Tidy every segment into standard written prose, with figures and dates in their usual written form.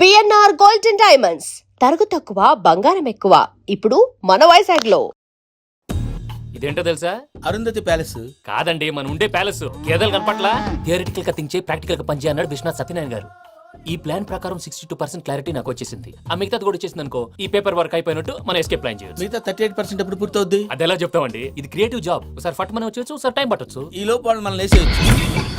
BNR gold and diamonds తరుగు తక్కువ బంగారం ఎక్కువ ఇప్పుడు మన వైజాగ్ లో. ఇదేంటో తెలుసా? అరుంధతి ప్యాలెస్ కాదండి, మన ఉండే ప్యాలెస్. గేదెలు కనపట్లా? థియరిటికల్ గా థింక్ చేయి, ప్రాక్టికల్ గా పనిచేయ అన్నాడు విశ్వనాథ్ సత్యనారాయణ గారు. ఈ ప్లాన్ ప్రకారం 62% క్లారిటీ నాకు వచ్చేసింది. ఆ మిగతాది కూడా వచ్చేసింది అనుకో, ఈ పేపర్ వర్క్ అయిపోయినట్టు మనం ఎస్కేప్ ప్లాన్ చేయొచ్చు. మిగతా 38% ఎప్పుడు పూర్తవుద్ది? అది ఎలా చెప్తామండి? ఇది క్రియేటివ్ జాబ్. ఒకసారి ఫట్ మనం వచ్చేచ్చు, ఒకసారి టైం పట్టొచ్చు. ఈ లోపు వాళ్ళు మనం లేసేయచ్చు.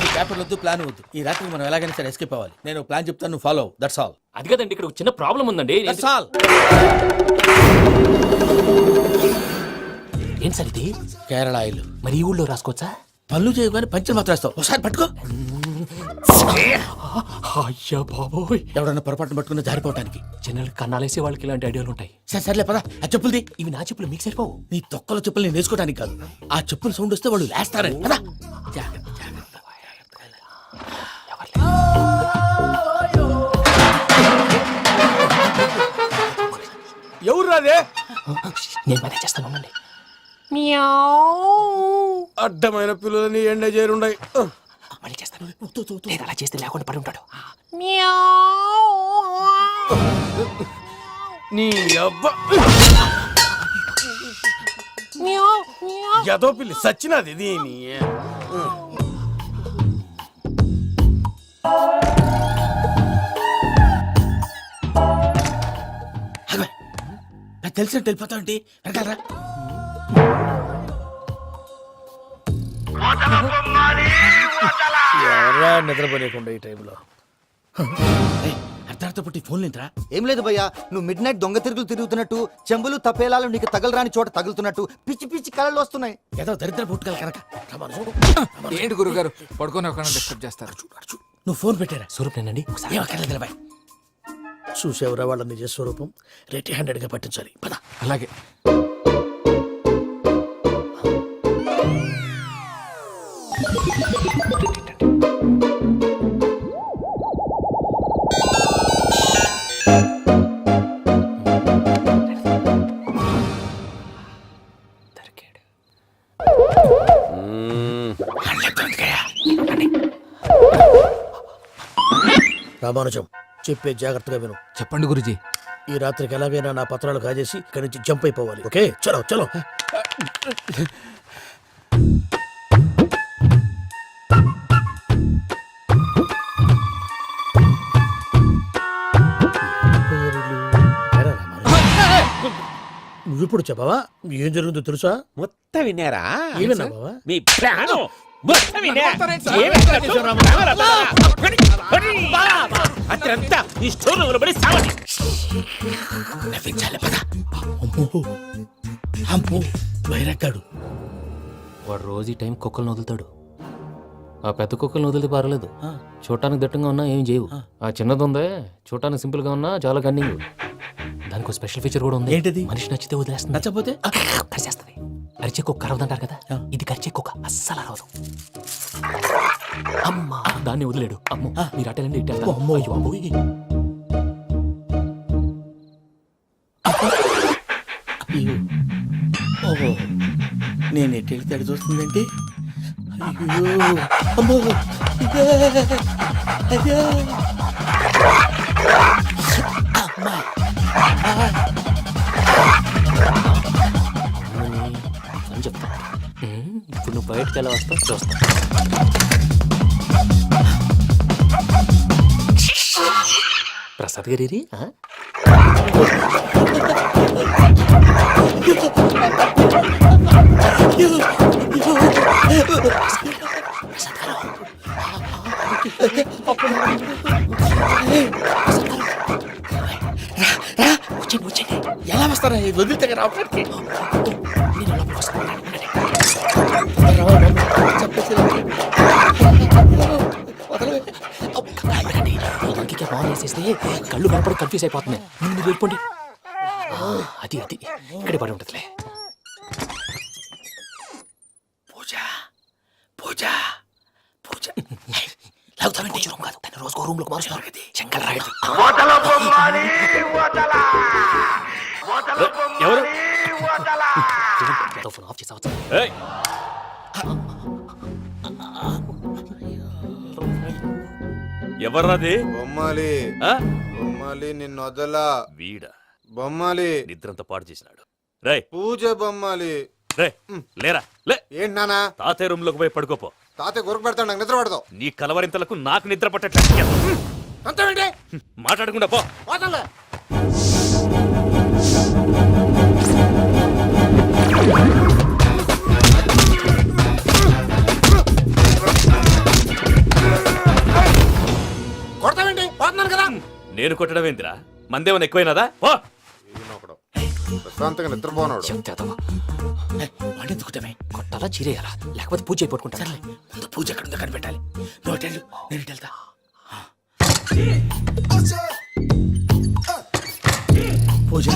ఈ పేపర్ వద్దు, ప్లాన్ వద్దు. ఈ రాత్రికి మనం ఎలాగైనా సరే ఎస్కేప్ అవ్వాలి. నేను ప్లాన్ చెప్తాను, నువ్వు ఫాలో. That's all. అది కదండి, ఇక్కడ ఒక చిన్న ప్రాబ్లం ఉందండి. That's all. ఏం సార్ ఇది? కేరళ ఆయిల్. మరి ఈ ఊళ్ళో రాసుకోవచ్చా? పనులు చేయగానే పంచర్ మాత్రం వేస్తావు. ఒకసారి పట్టుకో. అయ్యా బాబోయ్, ఎవడన్నా పొరపాటున పట్టుకున్న జారిపోవటానికి. జనరల్ కన్నాలేసే వాళ్ళకి ఇలాంటి ఐడియాలు ఉంటాయి. సర్లే పదా. ఆ చెప్పులది. ఇవి నా చెప్పులు, మీకు సరిపోవు. నీ తొక్కల చెప్పులు నేను వేసుకోవడానికి కాదు, ఆ చెప్పులు సౌండ్ వస్తే వాళ్ళు లేస్తారని. పదా. ఎవరు రాదే? నేను మేనేజ్ చేస్తాను, ఉండండి. అడ్డమైన పిల్లలని ఎండ చేరుండయి. మళ్ళీ చేస్తాను. లేదు, అలా చేస్తే లేకుండా పడి ఉంటాడు. నీ అబ్బా ఎదో పిల్లి సచ్చినది దీని. నాకు తెలిసినట్టు వెళ్ళిపోతావంటే వెనకాలరా. ఎవరా నిద్రపోలేకుండా ఈ టైంలో? అర్ధార్థ పుట్టి ఫోన్ లేంట్రా. ఏం లేదు భయ్యా, నువ్వు మిడ్ నైట్ దొంగ తిరుగులు తిరుగుతున్నట్టు, చెంబులు తపేలాలు నీకు తగలరాని చోట తగులుతున్నట్టు పిచ్చి పిచ్చి కళలు వస్తున్నాయి. ఏదో దరిద్ర పుట్టుకల కనుక. ఏంటి గురుగారు పడుకొని ఒక డిస్టర్బ్ చేస్తారు? నువ్వు ఫోన్ పెట్టారా? స్వరూప్ నేనండి. ఒకసారి ఏమక్కర్లేదు నిలబాయ్. చూసేవరా వాళ్ళ నిజ స్వరూపం. రెట్టి హ్యాండెడ్ గా పట్టించాలి. పద. అలాగే. రామానుజం, చెప్పే జాగ్రత్తగా విను. చెప్పండి గురుజీ. ఈ రాత్రికి ఎలాగైనా నా పత్రాలు కాజేసి ఇక్కడి నుంచి జంప్ అయిపోవాలి. ఓకే, చలో చలో. నువ్విప్పుడు చెప్పవా ఏం జరుగుతుందో తెలుసా? మొత్తం విన్నారా? ఏమన్నా బావా? మీ ప్రాణం మొత్తం విన్నా. అత్రంతా ఈ స్టోర్ పడి సావండి. నవ్వించాలి. పద. అమ్మో అమ్మో, వైరక్కాడు. వాడు రోజు ఈ టైం కుక్కలను వదులుతాడు. ఆ పెద్ద కుక్కలను వదిలితే పర్లేదు, చూడటానికి దట్టంగా ఉన్నా ఏం చేయవు. ఆ చిన్నది ఉందే, చూడటానికి సింపుల్ గా ఉన్నా చాలా కన్నింగ్. దానికి ఒక స్పెషల్ ఫీచర్ కూడా ఉంది. ఏంటిది? మనిషి నచ్చితే వదిలేస్తుంది, నచ్చపోతే కరిచేస్తుంది. అరిచే కుక్క అరవదంటారు కదా, ఇది కరిచే కుక్క అస్సలు అరవదు. అమ్మా, దాన్ని వదిలేడు. అమ్మో, మీరు అటెండి ఇటు. అమ్మో. ఓహో, నేను ఎటు వెళ్తాడు చూస్తుందంటే. అయ్యో అమ్మో, అయ్యో అమ్మా. అని చెప్తా. ఇప్పుడు నువ్వు బయటకు ఎలా వస్తావు చూస్తా. ప్రసాద్ గారి వచ్చేయండి. ఎలా వస్తారా? వదిలితే రావడానికి. బాగా వేసేస్తే కళ్ళు కనపడి కన్ఫ్యూజ్ అయిపోతున్నాయి. మీరు వెళ్ళిపోండి. అది అది ఇక్కడే పడి ఉంటుందిలే. పూజ పూజ పూజ. లాగుతామంటే రూమ్ కాదు, తన రోజుకో రూమ్ లోకి మారుస్తున్నారు కదా. శంకర్ రాయుడు ఎవరు? ఫోన్ ఆఫ్ చేసావచ్చు. ఎవర్రాది? బొమ్మాలి ఆ? బొమ్మాలి బొమ్మాలి నిన్ను వదలా. వీడ బొమ్మాలి నిద్రంతా పాడు చేసినాడు. రే పూజ బొమ్మాలి. రే లేరా లే. ఏంటి నానా? తాతయ్య రూమ్ లోకి పోయి పడుకోపో. తాతయ్య గురకు పెడతాడు, నాకు నిద్ర పడతావు. నీ కలవరింతలకు నాకు నిద్ర పట్టట్లేదు. అంతేంటి? మాట్లాడకుండా పో. పోతాలే. కొడతావేంటి? పోతున్నాను కదా. నేను కొట్టడం ఏందిరా? మందేమన్నా ఎక్కువైనదా? పో. ఈయనొకడు ప్రశాంతంగా నిద్రపోనాడు. వాడెందుకుంటామే కొట్టాలా చీరేయాలా లేకపోతే పూజ అయిపోట్టుకుంటా. సర్లే, ముందు పూజ ఎక్కడ ఉందో కనిపెట్టాలి. నువ్వు అటు వెళ్ళు, నేను ఇటు వెళ్తా. పూజ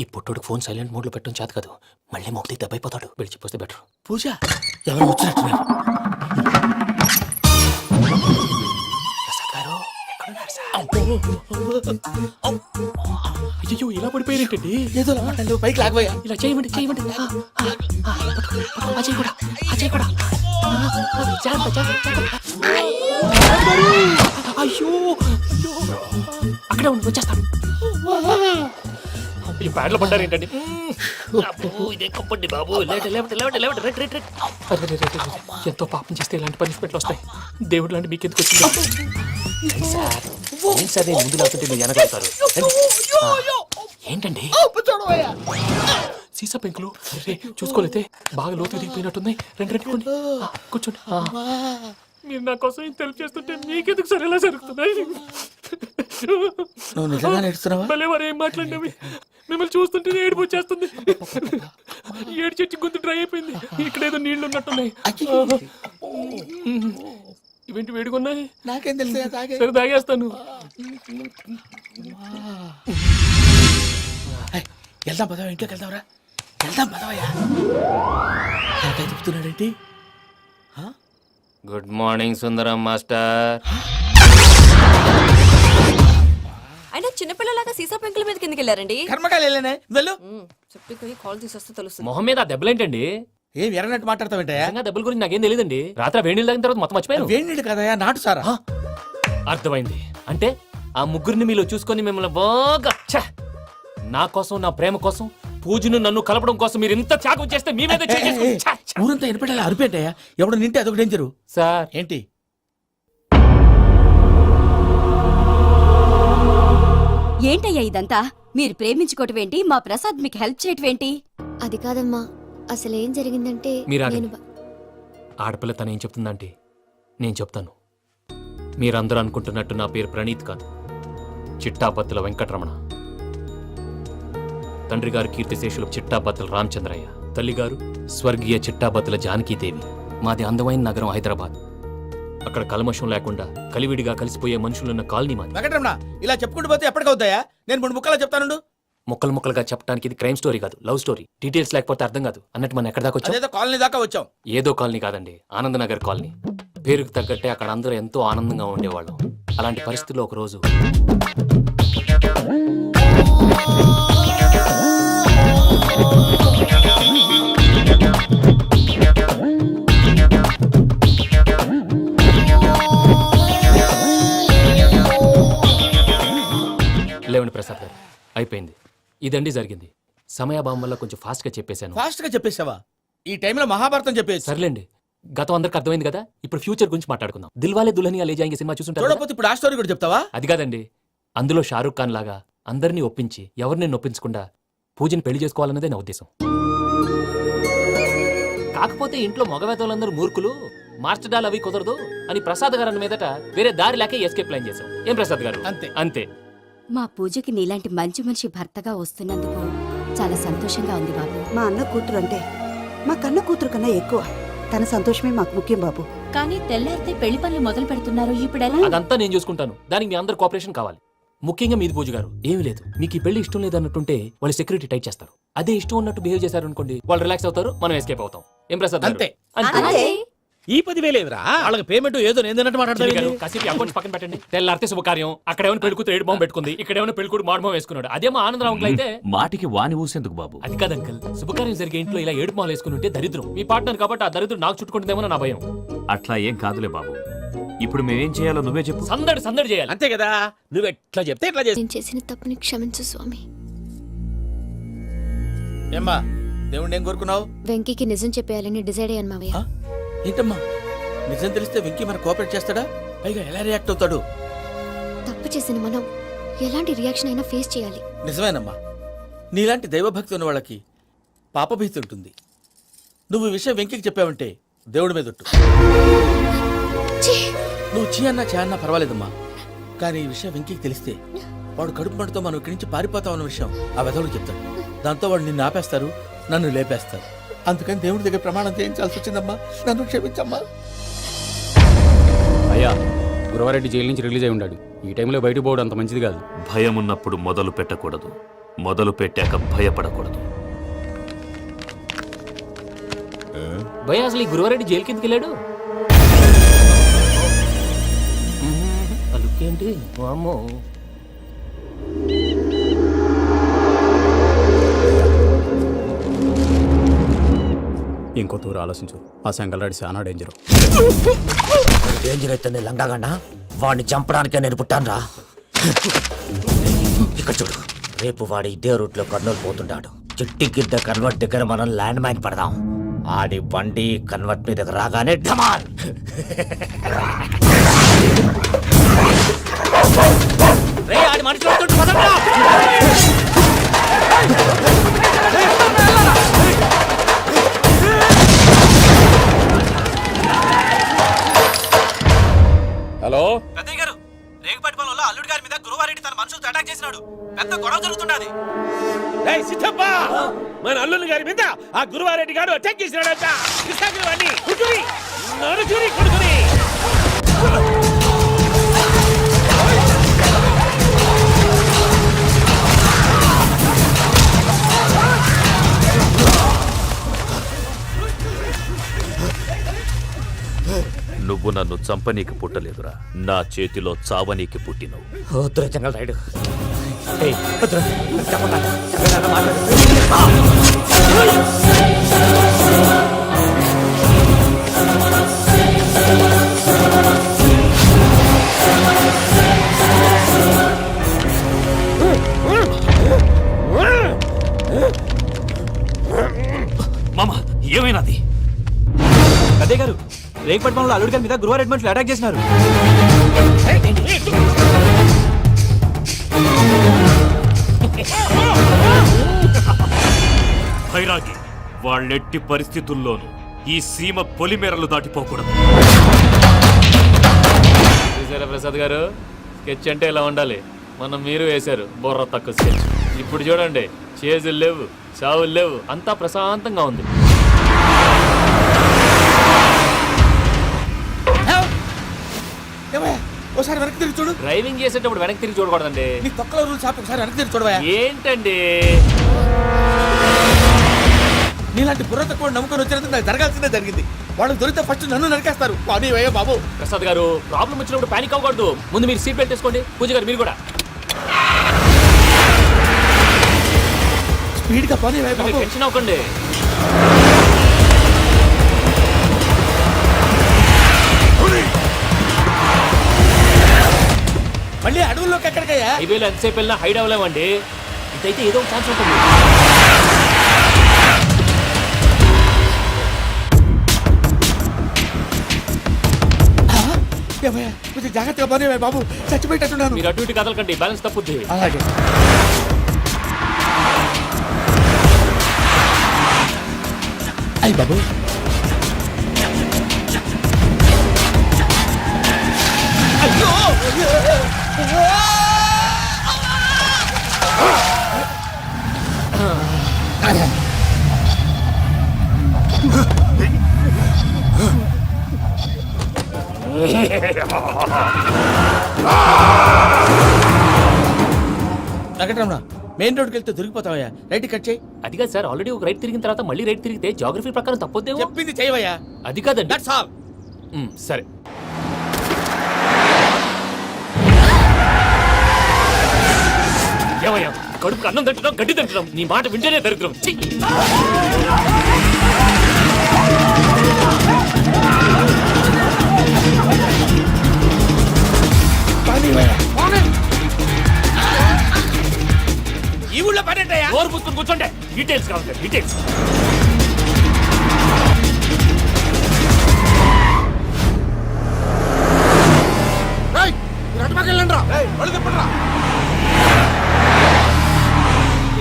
ఈ పుట్టోడికి ఫోన్ సైలెంట్ మోడ్ లో పెట్టడం చేత కాదు. మళ్ళీ మొక్కి దెబ్బైపోతాడు. విడిచిపోతే బెటర్. పూజ ఎవరు వచ్చినట్టున్నారు? ప్రసాద్ గారు ఎక్కడున్నారు సార్? అయ్యో ఇలా పడిపోయారేంటండి? ఏదో మాట్లాడు, పైకి లాగబోయా. ఇలా చేయమండి చేయమండి. అజయ్ కూడా అజయ్ కూడా. జాగ్రత్త, జాగ్రత్త, జాగ్రత్త. అయ్యో అయ్యో. అక్కడే ఉండి వచ్చేస్తాను. ఈ బ్యాడ్లో పడ్డారు ఏంటండి? ఇదే కప్పండి బాబు. ఎంతో పాపం చేస్తే ఇలాంటి పనిష్మెంట్లు వస్తాయి. దేవుడు లాంటి మీకు ఎందుకు వచ్చింది సార్? ఏం సరే ముందు లేకుంటే మీరు వెనకాడతారు. ఏంటండి సీసా పెంకులు? చూసుకోలేతే బాగా లోతు దిగిపోయినట్టున్నాయి. రెండు కూర్చోండి. మీరు నా కోసం ఇంత హెల్ప్ చేస్తుంటే మీకెందుకు సరే ఎలా జరుగుతున్నాయి? నువ్వు నిజంగా నేర్చుతున్నావా? భలే వారు ఏం మాట్లాడినవి. మిమ్మల్ని చూస్తుంటే ఏడుపు వచ్చేస్తుంది. ఏడు చెట్టు గొంతు డ్రై అయిపోయింది. ఇక్కడ ఏదో నీళ్లు ఉన్నట్టున్నాయి. ఇవేంటి వేడుకున్నాయి? నాకేం తెలుసు, సరే తాగేస్తాను. వెళ్దాం పదవా, ఇంట్లోకి వెళ్దాంరా. వెళ్దాం పదవయ్యా. నాకై చెప్తున్నాడేంటి? గుడ్ మార్నింగ్ సుందరం మాస్టర్. అయినా చిన్నపిల్లలాగా సీసా పెంకుల మీద కిందకి వెళ్ళారండి. కర్మకాయలు వెళ్ళానే, వెళ్ళు. చెప్పి కాల్ తీసేస్తే తెలుస్తుంది. మొహం మీద ఆ దెబ్బలేంటండి? ఏం ఎర్రనట్టు మాట్లాడతావేంటయ్యా? నిజంగా దెబ్బల గురించి నాకేం తెలియదండి. రాత్రి వేడి నీళ్ళు తాగిన తర్వాత మొత్తం మర్చిపోయాను. వేడి నీళ్ళు కదయ్యా, నాటు సారా. అర్థమైంది. అంటే ఆ ముగ్గురిని మీలో చూసుకొని మిమ్మల్ని బాగా నా కోసం, నా ప్రేమ కోసం, పూజను నన్ను కలపడం కోసం మీరు ఇంత త్యాగం చేస్తే మీ మీద ఊరంతా ఎనపెట్టాలి అరిపేటయ్యా. ఎవడు నింటే అదొక డేంజరు. సార్ ఏంటి? ఏంటయ్యా ఇదంతా? మీరు ప్రేమించుకోవటం ఏంటి? మా ప్రసాద్ మీకు హెల్ప్ చేయటం ఏంటి? అది కాదమ్మా, అసలు ఏం జరిగిందంటే మీరు ఆడపిల్ల తను ఏం చెప్తుందంటే నేను చెప్తాను. మీరందరూ అనుకుంటున్నట్టు నా పేరు ప్రణీత్ కాదు, చిట్టాబత్తుల వెంకటరమణ. తండ్రి గారు కీర్తిశేషులు చిట్టాబత్తుల రామచంద్రయ్య, తల్లిగారు స్వర్గీయ చిట్టాబత్తుల జానకీదేవి. మాది అందమైన నగరం హైదరాబాద్. అక్కడ కల్మషం లేకుండా కలివిడిగా కలిసిపోయే మనుషులున్న కాలనీ మాది. వెంకటరమణ, ఇలా చెప్పుకుంటూ పోతే ఎప్పటికవుతాయా? నేను 3 ముక్కలా చెప్తాను. ముక్కలు ముక్కలుగా చెప్పడానికి ఇది క్రైమ్ స్టోరీ కాదు, లవ్ స్టోరీ. డీటెయిల్స్ లేకపోతే అర్థం కాదు. అన్నట్టు మనం ఎక్కడ దాకా వచ్చాం? అదేదో కాలనీ దాకా వచ్చాం. ఏదో కాలనీ కాదండి, ఆనందనగర్ కాలనీ. పేరుకు తగ్గట్టే అక్కడ అందరూ ఎంతో ఆనందంగా ఉండేవాళ్ళం. అలాంటి పరిస్థితుల్లో ఒక రోజు లేవండి ప్రసాద్ గారు, అయిపోయింది. ఇదండి జరిగింది. సమయాభావం వల్ల కొంచెం ఫాస్ట్ గా చెప్పేశాను. ఫాస్ట్ గా చెప్పేసావా? ఈ టైంలో మహాభారతం చెప్పేసి. సర్లేండి, గతం అందరికి అర్థమైంది కదా. ఇప్పుడు ఫ్యూచర్ గురించి మాట్లాడుకుందాం. దిల్వాలే దుల్హనియా లే జాయేంగే సినిమా చూసుంటారు. చూడకపోతే ఇప్పుడు ఆ స్టోరీ కూడా చెప్తావా? అది కాదండి, అందులో షారూఖ్ ఖాన్ లాగా అందరినీ ఒప్పించి ఎవరిని నొప్పించకుండా పూజని పెళ్లి చేసుకోవాలన్నదే నా ఉద్దేశం. కాకపోతే ఇంట్లో మగవేతలందరూ మూర్ఖులు, మార్చడాలు అవి కుదరదు అని ప్రసాద్ గారు అన్న మీదట వేరే దారి లేక ఎస్కేప్ ప్లాన్ చేశాం. ఏం ప్రసాద్ గారు? అంతే అంతే. మా పూజకి నీలాంటి మంచి మనిషి భర్తగా వస్తున్నందుకు చాలా సంతోషంగా ఉంది బాబు. మా అన్న కూతురు అంటే మా కన్న కూతురు కన్నా ఎక్కువ. తన సంతోషమే మాకు ముఖ్యం బాబు. కానీ తెల్లారితే పెళ్లి పనులు మొదలు పెడుతున్నారు, ఇప్పుడు ఎలా? అదంతా నేను చూసుకుంటాను. దానికి మీ అందరు కోఆపరేషన్ కావాలి. ముఖ్యంగా మీది పూజ గారు. ఏమీ లేదు, మీకు ఈ పెళ్లి ఇష్టం లేదన్నట్టుంటే వాళ్ళు సెక్యూరిటీ టైట్ చేస్తారు. అదే ఇష్టం ఉన్నట్టు బిహేవ్ చేశారు అనుకోండి, వాళ్ళు రిలాక్స్ అవుతారు, మనం ఎస్కేప్ అవుతాం. ఏం ప్రసాద్ గారు? అంతే. అంతే. ఈ 10,000 ఏమిరా? వాళ్ళకి పేమెంట్ ఏదో నేను మాట్లాడతాను. కాసేపు అకౌంట్స్ పక్కన పెట్టండి. తెల్లారితే శుభకార్యం. అక్కడ ఏమైనా పెళ్లి కూతురు ఏడు బాంబు పెట్టుకుంది, ఇక్కడ ఏమైనా పెళ్లి కూతురు మాడు బాంబు వేసుకున్నాడు. అదేమో ఆనందరావు అంకుల్ అయితే మాటికి వాని ఊసేందుకు బాబు? అది కాదు అంకుల్, శుభకార్యం జరిగే ఇంట్లో ఇలా ఏడు మాలు వేసుకుని ఉంటే దరిద్రం. మీ పార్ట్నర్ కాబట్టి ఆ దరిద్రం నాకు చుట్టుకుంటుందేమో నా భయం. అట్లా ఏం కాదులే బాబు. ఇప్పుడు మేమేం చేయాలో నువ్వే చెప్పు. సందడి సందడి చేయాలి. అంతే కదా, నువ్వు ఎట్లా చెప్తే ఎట్లా చేస్తా. నేను చేసిన తప్పుని క్షమించు స్వామి. ఏమ్మా దేవుణ్ణి ఏం కోరుకున్నావు? వెంకీకి నిజం చెప్పేయాలని డిసైడ్ అయ్యాను మావయ్య. ఏంటమ్మా నిజం తెలిస్తే వెంకీ మన కోఆపరేట్ చేస్తాడా? పైగా ఎలా రియాక్ట్ అవుతాడు? తప్పు చేసిన మనం ఎలాంటి రియాక్షన్ అయినా ఫేస్ చేయాలి. నిజమేనమ్మా, నీలాంటి దైవభక్తి ఉన్న వాళ్ళకి పాపభీతి ఉంటుంది. నువ్వు ఈ విషయం వెంకీకి చెప్పావంటే దేవుడి మీద ఒట్టు. ఛీ! నువ్వు చీ అన్నా చే అన్నా పర్వాలేదమ్మా, కానీ ఈ విషయం వెంకీకి తెలిస్తే వాడు కడుపు మంటతో మనం ఇక్కడి నుంచి పారిపోతామన్న విషయం ఆ వెధవుడు చెప్తాడు. దాంతో వాడు నిన్ను ఆపేస్తారు, నన్ను లేపేస్తారు. అందుకని దేవుడి దగ్గర ప్రమాణం చేయించాల్సి వచ్చిందమ్మా. నన్ను క్షమించమ్మా. అయ్యా, గురవారెడ్డి జైలు నుంచి రిలీజ్ అయి ఉన్నాడు. ఈ టైంలో బయటకు పోవడం అంత మంచిది కాదు. భయం ఉన్నప్పుడు మొదలు పెట్టకూడదు, మొదలు పెట్టాక భయపడకూడదు. భయ అసలు ఈ గురువారెడ్డి జైలు కిందకి వెళ్ళాడు. ఆ లుక్ ఏంటి? వామ్మో. ఇంకో తూరు ఆలోచించు. ఆ సంగల్రాడి చాలా డేంజర్. డేంజర్ అయితే లంగాగన్నా వాడిని చంపడానికే నేను పుట్టాను. ఇక్కడ చూడు, రేపు వాడి ఇదే రూట్ లో కర్నూలు పోతుంటాడు. చిట్టి గిద్ద కన్వర్ట్ దగ్గర మనం ల్యాండ్ మైన్ పడదాం. ఆడి బండి కన్వర్ట్ మీద రాగానే ఢమాల్. ఆడి మనిషి వస్తుంటే పదండ్రా. హలో పెద్దయ్య గారు, రేగుపాటి పొలంలో అల్లుడి గారి మీద గురువారెడ్డి తన మనుషులతో అటాక్ చేసినాడు. పెద్ద గొడవ జరుగుతున్నది. సిద్ధప్ప, మన అల్లుని గారి మీద ఆ గురువారెడ్డి గారు అటాక్ చేసినాడంట. కృష్ణాగిరి కుటురి నరుచురి కొడుకుని. నువ్వు నన్ను చంపనీకి పుట్టలేదురా, నా చేతిలో చావనీకి పుట్టినవు. వద్దురా జంగల్ రైడ్. మామ, ఏమైనాది? పెద్దయ్య గారు, రేగుపాటి పొలంలో అల్లుడి గారి మీద గురువారెడ్డి మనుషులు అటాక్ చేసినారు. భైరాగి, వాళ్ళెట్టి పరిస్థితుల్లోనూ ఈ సీమ పొలిమేరలు దాటిపోకూడదు. చూసారా ప్రసాద్ గారు, స్కెచ్ అంటే ఇలా ఉండాలి. మనం మీరు వేశారు బుర్ర తక్కువ స్కెచ్. ఇప్పుడు చూడండి, చేజులు లేవు, చావులు లేవు, అంతా ప్రశాంతంగా ఉంది. ఒకసారి వెనక్కి తిరిగి చూడు. డ్రైవింగ్ చేసేటప్పుడు వెనక్కి తిరిగి చూడకూడదండి. నీ తొక్కల రూల్స్ ఆపి ఒకసారి వెనక్కి తిరిగి చూడవా. ఏంటండి నీలాంటి బుర్ర తక్కువ నమ్ముకొని వచ్చినందుకు నాకు జరగాల్సిందే జరిగింది. వాళ్ళకి దొరికితే ఫస్ట్ నన్ను నరికేస్తారు. కానీ అయ్యో బాబు. ప్రసాద్ గారు, ప్రాబ్లం వచ్చినప్పుడు పానిక్ అవ్వకూడదు. ముందు మీరు సీట్ బెల్ట్ వేసుకోండి. పూజ గారు మీరు కూడా స్పీడ్ గా పని బాబు. టెన్షన్ అవ్వకండి. మళ్ళీ అడవుల్లోకి ఎక్కడికయ్యా? హైవేలో ఎంతసేపు వెళ్ళినా హైడ్ అవ్వలేమండి. ఇదైతే ఏదో ఒక ఛాన్స్ ఉంటుంది. కొంచెం జాగ్రత్తగా పని బాబు, చచ్చిపోయేటట్టున్నాను. మీరు అటు ఇటు కదలకండి, బ్యాలెన్స్ తప్పుద్ది. అలాగే. అయ్యి బాబు, వెంకటరమణ, మెయిన్ రోడ్కి వెళ్తే దొరికిపోతావయ్యా. రైట్ కట్ చేయి. అది కాదు సార్, ఆల్రెడీ ఒక రైట్ తిరిగిన తర్వాత మళ్ళీ రైట్ తిరిగితే జాగ్రఫీ ప్రకారం తప్పొద్దేమో. చెప్పింది చేయవయ్యా. అది కాదండి. That's all. సరే. ఏమయ్యా, కడుపుకి అన్నం తింటున్నాం, గడ్డి తింటున్నాం, నీ మాట వింటేనే దరిద్రం. ఛీ! పోనీవయ్యా. ఈ ఊళ్ళో పడేటయ్యా. డోర్ పుస్తకం కూర్చోండి. డీటెయిల్స్ కావాలి, డీటెయిల్స్.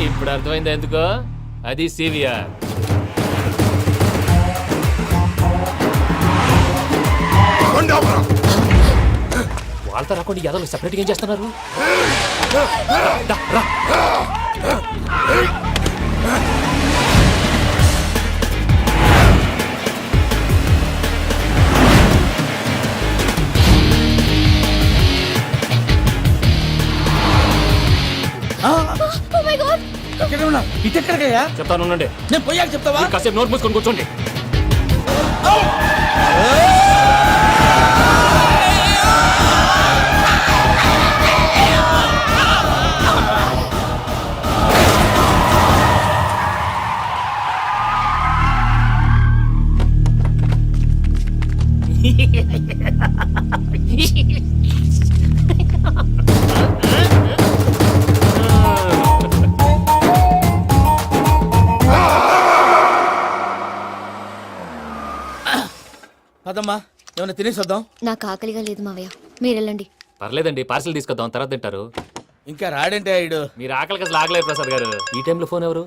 ఇప్పుడు అర్థమైంది ఎందుకో. అది సివిఆర్. వాళ్ళతో రాకుండా యాదవ్ సెపరేట్గా ఏం చేస్తున్నారు? దా, రా. ఎక్కడ ఉన్నా? ఇటు ఎక్కడికయ్యా? చెప్తాను ఉండండి. నేను పోయాక చెప్తావా? మీరు కాసేపు నోట్ మూసుకొని కూర్చోండి. పదమ్మా, ఏమైనా తినేసి వద్దాం. నాకు ఆకలిగా లేదు మావయ్య, మీరు వెళ్ళండి. పర్లేదండి, పార్సిల్ తీసుకొద్దాం, తర్వాత తింటారు. ఇంకా రాడంటే ఆయుడు. మీరు ఆకలికి అసలు ఆగలేదు ప్రసాద్ గారు. ఈ టైంలో ఫోన్ ఎవరు?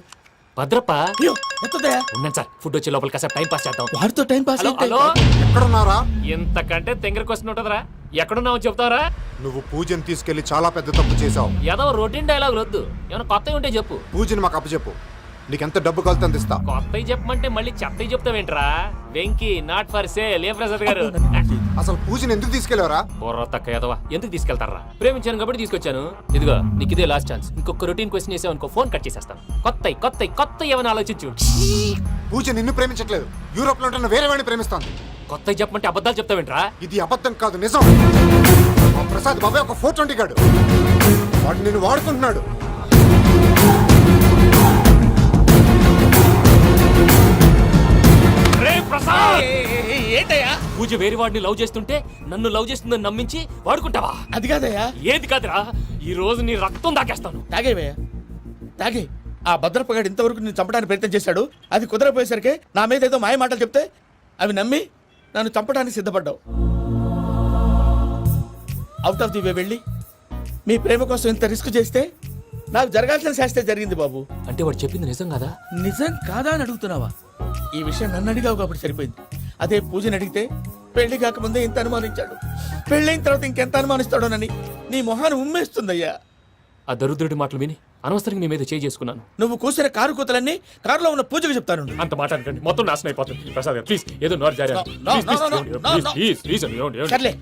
భద్రప్ప. అయ్యో ఎత్తదయ్యా. ఉండండి సార్, ఫుడ్ వచ్చే లోపల కాసేపు టైం పాస్ చేద్దాం. వాడితో టైం పాస్ హలో హలో, ఎక్కడున్నారా? ఇంతకంటే తెంగర క్వశ్చన్ ఉంటుందిరా. ఎక్కడున్నావు చెప్తావరా? నువ్వు పూజని తీసుకెళ్లి చాలా పెద్ద తప్పు చేశావు. ఏదో రొటీన్ డైలాగ్ వద్దు, ఏమైనా కొత్తవి ఉంటే చెప్పు. పూజని మాకు అప్పచెప్పు. నీకెంత డబ్బు కలితే అంత ఇస్తా. కొత్తవి చెప్పమంటే మళ్ళీ చెత్తవి చెప్తావేంట్రా? Venky not for sale. ఏ ప్రసాద్ గారు? అసలు పూజని ఎందుకు తీసుకెళ్లేవరా? బుర్ర తక్క ఏదవా, ఎందుకు తీసుకెళ్తారా? ప్రేమించాను కాబట్టి తీసుకొచ్చాను. ఇదిగో నీకు ఇదే లాస్ట్ ఛాన్స్. ఇంకొక రొటీన్ క్వశ్చన్ చేసావు అనుకో, ఫోన్ కట్ చేసేస్తాను. కొత్త ఏమైనా ఆలోచించు. పూజ నిన్ను ప్రేమించట్లేదు, యూరోప్ లో ఉంటున్న వేరే వాడిని ప్రేమిస్తాను. కొత్తవి చెప్పమంటే అబద్ధాలు చెప్తావేంట్రా? ఇది అబద్ధం కాదు, నిజం. మా ప్రసాద్ బాబాయ్ ఒక 420 గాడు. వాడు నిన్ను వాడుకుంటున్నాడు. ఏంటయ్యా? పూజ వేరే వాడిని లవ్ చేస్తుంటే నన్ను లవ్ చేస్తుందని నమ్మించి వాడుకుంటావా? అది కాదయ్యా. ఏది కాదురా, ఈ రోజు నీ రక్తం దాకేస్తాను. తాగేవయ్యా, తాగే. ఆ భద్రపగాడు ఇంతవరకు నేను చంపడానికి ప్రయత్నం చేశాడు. అది కుదరపోయేసరికి నా మీద ఏదో మాయ మాటలు చెప్తే అవి నమ్మి నన్ను చంపడానికి సిద్ధపడ్డావు. అవుట్ ఆఫ్ ది వే వెళ్ళి మీ ప్రేమ కోసం ఇంత రిస్క్ చేస్తే నాకు జరగాల్సిన శాస్త్రే జరిగింది బాబు. అంటే వాడు చెప్పింది నిజం కదా? నిజం కాదా అని అడుగుతున్నావా? ఈ విషయం నన్ను అడిగావు కాబట్టి సరిపోయింది. అదే పూజని అడిగితే పెళ్లి కాకముందే ఇంత అనుమానించాడు, పెళ్ళైన తర్వాత ఇంకెంత అనుమానిస్తాడోనని నీ మొహాన్ని ఉమ్మేస్తుందయ్యా. ఆ దరిద్రుడి మాటలు విని అనవసరంగా నీ మీద చేయి చేసుకున్నాను. నువ్వు కూసిన కారు కూతలన్నీ కారులో ఉన్న పూజకు చెప్తాను. అంత మాట అనకండి, మొత్తం నాశనం అయిపోతుంది. ప్రసాద్ గారు ప్లీజ్, ఏదో నోరు జారీ. సర్లే,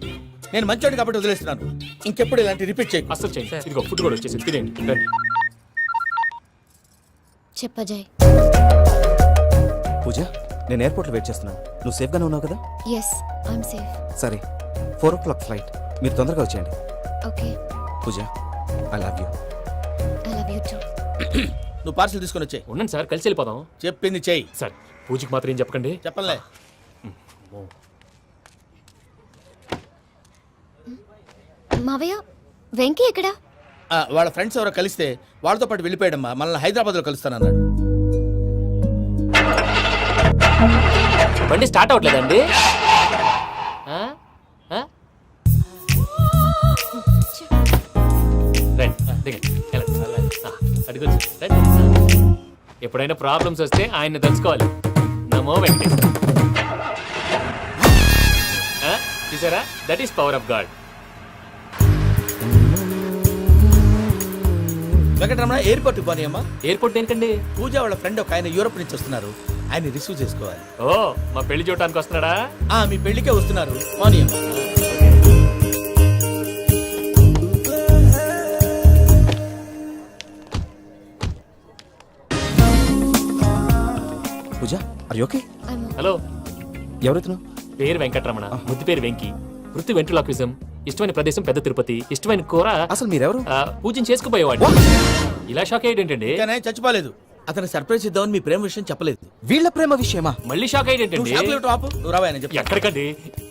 నేను మంచోడి కాబట్టి వదిలేస్తున్నాను. ఇంకెప్పుడు ఇలాంటి రిపీట్ చేయకు. అస్సలు చేయండి. ఇదిగో ఫుడ్ కూడా వచ్చేసి తినేయండి. రండి. చెప్పజాయ్. పూజ, నేను ఎయిర్పోర్ట్లో వెయిట్ చేస్తున్నాను. నువ్వు సేఫ్గానే ఉన్నావు కదా? Yes, I'm safe. సరే, 4 o'clock ఫ్లైట్. మీరు తొందరగా వచ్చేయండి. Okay. Pooja, I love you. I love you too. నువ్వు పార్సల్ తీసుకొని వచ్చాయి. ఉండండి సార్, కలిసి వెళ్ళిపోదాం. చెప్పింది చెయ్యి. సార్ పూజకి మాత్రం ఏం చెప్పకండి. చెప్పలే. మావయ్య, వెంకీ ఎక్కడా? వాళ్ళ ఫ్రెండ్స్ ఎవరో కలిస్తే వాళ్ళతో పాటు వెళ్ళిపోయాడమ్మా. మనల్ని హైదరాబాద్లో కలుస్తానన్నాడు. బండి స్టార్ట్ అవ్వట్లేదండి. ఎప్పుడైనా ప్రాబ్లమ్స్ వస్తే ఆయన్ని తెలుసుకోవాలి. నమో వెంకటేశ్వర. చూసారా, that is power of God. Venkataramana, airport పోనీ అమ్మా. ఎయిర్పోర్ట్ ఏంటండి? పూజ వాళ్ళ ఫ్రెండ్ ఒక ఆయన యూరోప్ నుంచి వస్తున్నారు, ఆయన రిసీవ్ చేసుకోవాలి. ఓ, మా పెళ్లి చూడటానికి వస్తున్నాడా? మీ పెళ్లికే వస్తున్నారు. పోనీ అమ్మా. పూజ, ఆర్ యు ఓకే? హలో, ఎవరైతున్నావు? పేరు వెంకటరమణ, ముద్దు పేరు వెంకి, వృత్తి వెంట్రులాక్విజం, ఇష్టమైన ప్రదేశం పెద్ద తిరుపతి, ఇష్టమైన కూర. అసలు మీరెవరు? పూజను చేసుకుపోయేవాడు. ఇలా షాక్ అయ్యేటండి. చచ్చిపోలేదు. అతనికి సర్ప్రైజ్ ఇద్దామని మీ ప్రేమ విషయం చెప్పలేదు. వీళ్ళ ప్రేమ విషయమా? మళ్ళీ షాక్ నువ్వు అయ్యేటండి. షాక్ లేవు ఆపు. నువ్వు రావా అని చెప్పి. ఎక్కడికండి?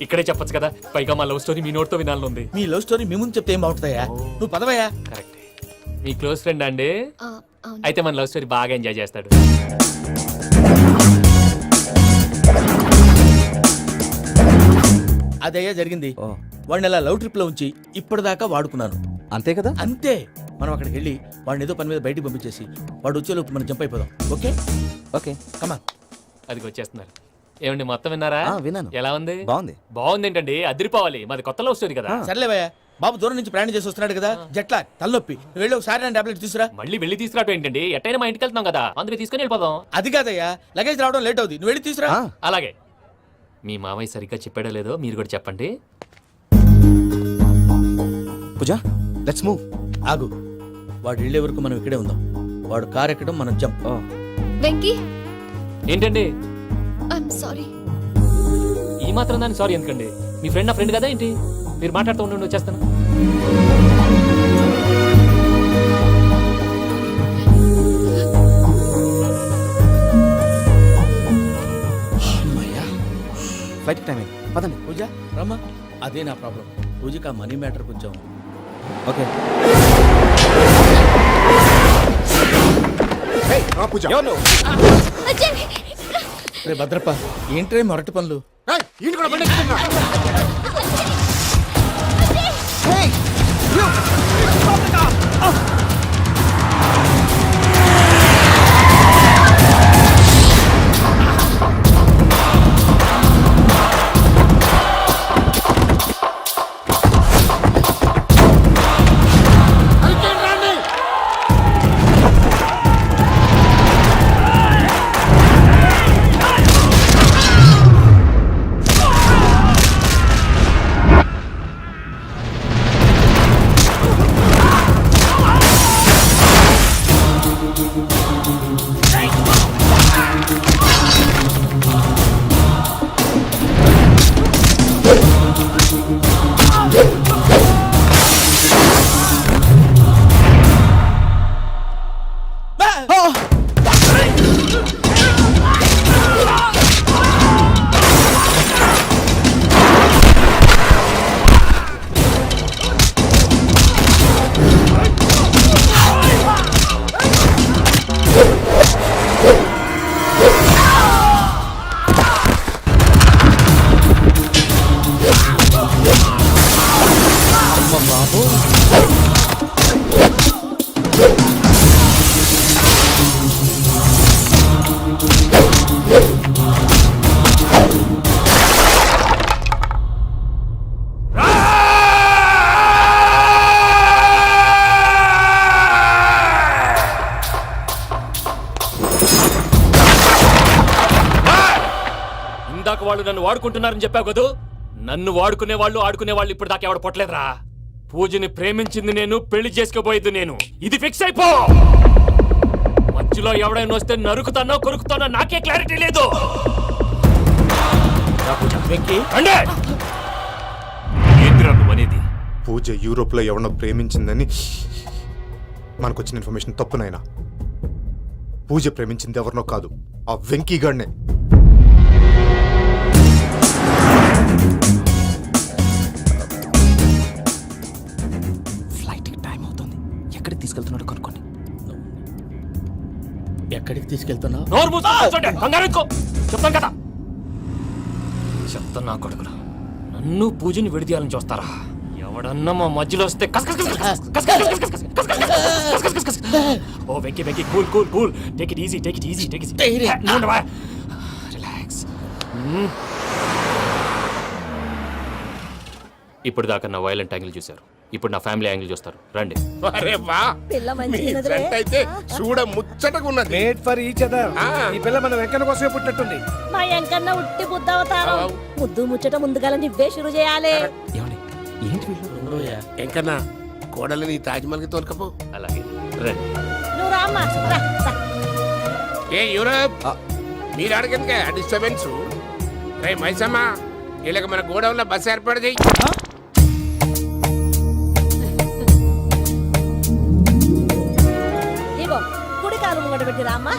ఇక్కడే చెప్పొచ్చు కదా. పైగా మా లవ్ స్టోరీ మీ నోట్తో వినాలని ఉంది. మీ లవ్ స్టోరీ మీ ముందు చెప్తే ఏం బాగుంటుందయ్యా? నువ్వు పదవయ్యా. కరెక్ట్. మీ క్లోజ్ ఫ్రెండ్ అండి? అవును. అయితే మన లవ్ స్టోరీ బాగా ఎంజాయ్ చేస్తాడు. అదయ్యా జరిగింది. వాడిని అలా లవ్ ట్రిప్ లో ఉంచి ఇప్పటిదాకా వాడుకున్నాను. అంతే కదా? అంతే. మనం అక్కడికి వెళ్ళి వాడిని ఏదో పని మీద బయటికి పంపించేసి వాడు వచ్చేలోపు మనం జంప్ అయిపోదాం. ఓకే ఓకే కమా. అది వచ్చేస్తున్నారు. ఏమండి మొత్తం విన్నారా? విన్నాను. ఎలా ఉంది? బాగుంది. బాగుంది ఏంటండి? అదిరిపోవాలి. మాది కొత్త లవ్ స్టోరీ కదా. సర్లేవయ్యా, బాబు దూరం నుంచి ప్రయాణం చేసి వస్తున్నాడు కదా, జట్లా తలనొప్పి. నువ్వు వెళ్ళి ఒకసారి నా టాబ్లెట్ తీసురా. మళ్ళీ వెళ్ళి తీసుకురావటం ఏంటండి? ఎట్టైనా మా ఇంటికి వెళ్తున్నాం కదా, అందుకే తీసుకుని వెళ్ళిపోదాం. అది కాదయ్యా, లగేజ్ రావడం లేట్ అవుతుంది. నువ్వు వెళ్ళి తీసురా. అలాగే. మీ మావయ్య సరిగ్గా చెప్పాడో లేదో మీరు కూడా చెప్పండి. పూజ, లెట్స్ మూవ్. ఆగు, వాడు వెళ్ళే వరకు మనం ఇక్కడే ఉందాం. వాడు కార్ ఎక్కడం, మనం జంప్. వెంకీ, ఏంటండి ఐఎమ్ సారీ. ఈ మాత్రం దాన్ని సారీ ఎందుకండి? మీ ఫ్రెండ్ నా ఫ్రెండ్ కదా ఏంటి? మీరు మాట్లాడుతూ ఉండండి, వచ్చేస్తాను. ఫ్లైట్ టైం అయింది, పదండి. పూజ రమ్మా. అదే నా ప్రాబ్లం. పూజకి ఆ మనీ మ్యాటర్ కొంచెం. ఓకే. పూజ, రే భద్రప్ప, ఏంట్రే మొరటి పనులు? ఈయన కూడా బండి ఎక్కుతున్నా. ఇందాక వాళ్ళు నన్ను వాడుకుంటున్నారని చెప్పావు కదూ. నన్ను వాడుకునే వాళ్ళు ఆడుకునే వాళ్ళు ఇప్పుడు దాకా ఎవడ పొట్టలేదురా. పూజని ప్రేమించింది నేను, పెళ్లి చేసుకోబోయేది నేను. ఇది ఫిక్స్ అయిపో. మధ్యలో ఎవడైనా వస్తే నరుకుతానో కొరుకుతానో నాకే క్లారిటీ లేదు. అనేది పూజ యూరోప్ లో ఎవరినో ప్రేమించిందని మనకొచ్చిన ఇన్ఫర్మేషన్ తప్పునైనా. పూజ ప్రేమించింది ఎవరినో కాదు, ఆ వెంకీ గాడినే. ఫ్లైట్ టైం అవుతుంది. ఎక్కడికి తీసుకెళ్తున్నాడు కనుక్కోండి. ఎక్కడికి తీసుకెళ్తున్నావు? నోరు మూసుకొని కూర్చోండి. కంగారు ఎక్కు. చెప్తాను కదా. చెప్తాను నా కొడుకులు. నన్ను పూజని విడిదీయాలని చూస్తారా? ఎవడన్నా మా మధ్యలో వస్తే ఓ Venky Venky, cool cool cool. Take it easy, take it easy, take it easy. Relax. ఇప్పుడు దాకా నా వైలెంట్ యాంగిల్ చూశారు. ఇప్పుడు నా ఫ్యామిలీ యాంగిల్ చూస్తారు. రండి. అరే వా, అయితే చూడ ముచ్చటగా ఉన్నది. Made for each other. ఈ పిల్ల మన వెంకన్న కోసమే పుట్టినట్టుంది. మా వెంకన్న ఉట్టి బుద్ధవతారం. ముద్దు ముచ్చట ముందుగాల నువ్వే షురు చేయాలి. ఏంటి వీళ్ళు? ఎంకన్నా కోడలని తాజ్మహల్ కి తోలుకపో. అలాగే రండి. నువ్వు రామ్మా. ఏ యూరప్, మీరు అడగనుక డిస్టర్బెన్స్. రే మైసమ్మ, వీళ్ళకి మన గోడౌన్ లో బస్సు ఏర్పాటు చేయి. ఇగో కుడి కాలు ముంగట పెట్టి రామ్మా.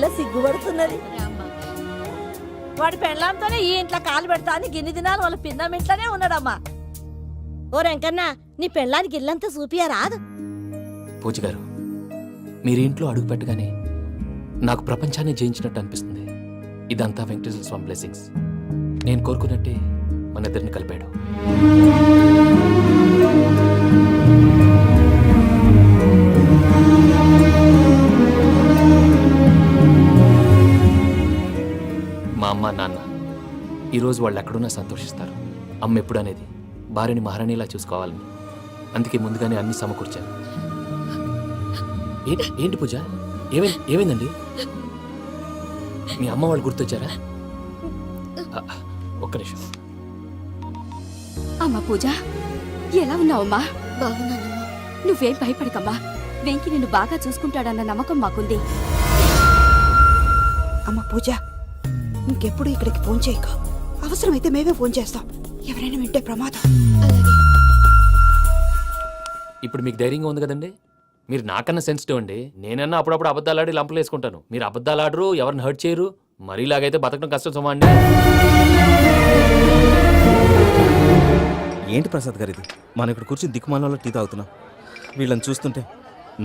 పిల్ల సిగ్గుపడుతున్నది. వాడి పెళ్ళాంతోనే ఈ ఇంట్లో కాలు పెడతా అని గిన్ని దినాలు వాళ్ళ పిన్నం ఇంట్లోనే ఉన్నాడమ్మా. ఓ వెంకన్న, నీ పెళ్ళానికి ఇల్లంతా చూపియా రాదు? పూజ గారు, మీరు ఇంట్లో అడుగు పెట్టగానే నాకు ప్రపంచాన్ని జయించినట్టు అనిపిస్తుంది. ఇదంతా వెంకటేశ్వర స్వామి బ్లెస్సింగ్స్. నేను కోరుకున్నట్టే మన ఇద్దరిని కలిపాడు. మా అమ్మ నాన్న ఈరోజు వాళ్ళు ఎక్కడున్నా సంతోషిస్తారు. అమ్మ ఎప్పుడు అనేది భార్యని మహారాణిలా చూసుకోవాలని. అందుకే ముందుగానే అన్ని సమకూర్చాను. ఏంటి పూజ, ఏమైందండి? మీ అమ్మ వాళ్ళు గుర్తొచ్చారా? ఒక్క నిమిషం. అమ్మా పూజ, ఎలా ఉన్నావమ్మా? బాగున్నానమ్మా. నువ్వేం భయపడకమ్మా. వెంకి నిన్ను బాగా చూసుకుంటాడన్న నమ్మకం మాకుంది. అమ్మ పూజ, ఇంకెప్పుడు ఇక్కడికి ఫోన్ చేయక. అవసరమైతే మేమే ఫోన్ చేస్తాం. ఎవరైనా వింటే ప్రమాదం. ఇప్పుడు మీకు ధైర్యంగా ఉంది కదండి. మీరు నాకన్నా సెన్సిటివ్ అండి. నేనన్నా అప్పుడప్పుడు అబద్ధాలాడి లంపలు వేసుకుంటాను. మీరు అబద్ధాలు ఆడరు, ఎవరిని హర్ట్ చేయరు. మరీ ఇలాగైతే బతకడం కష్టం సుమా అండి. ఏంటి ప్రసాద్ గారు ఇది? మనం ఇక్కడ కూర్చొని దిక్కుమాలలో టీ తాగుతున్నాం. వీళ్ళని చూస్తుంటే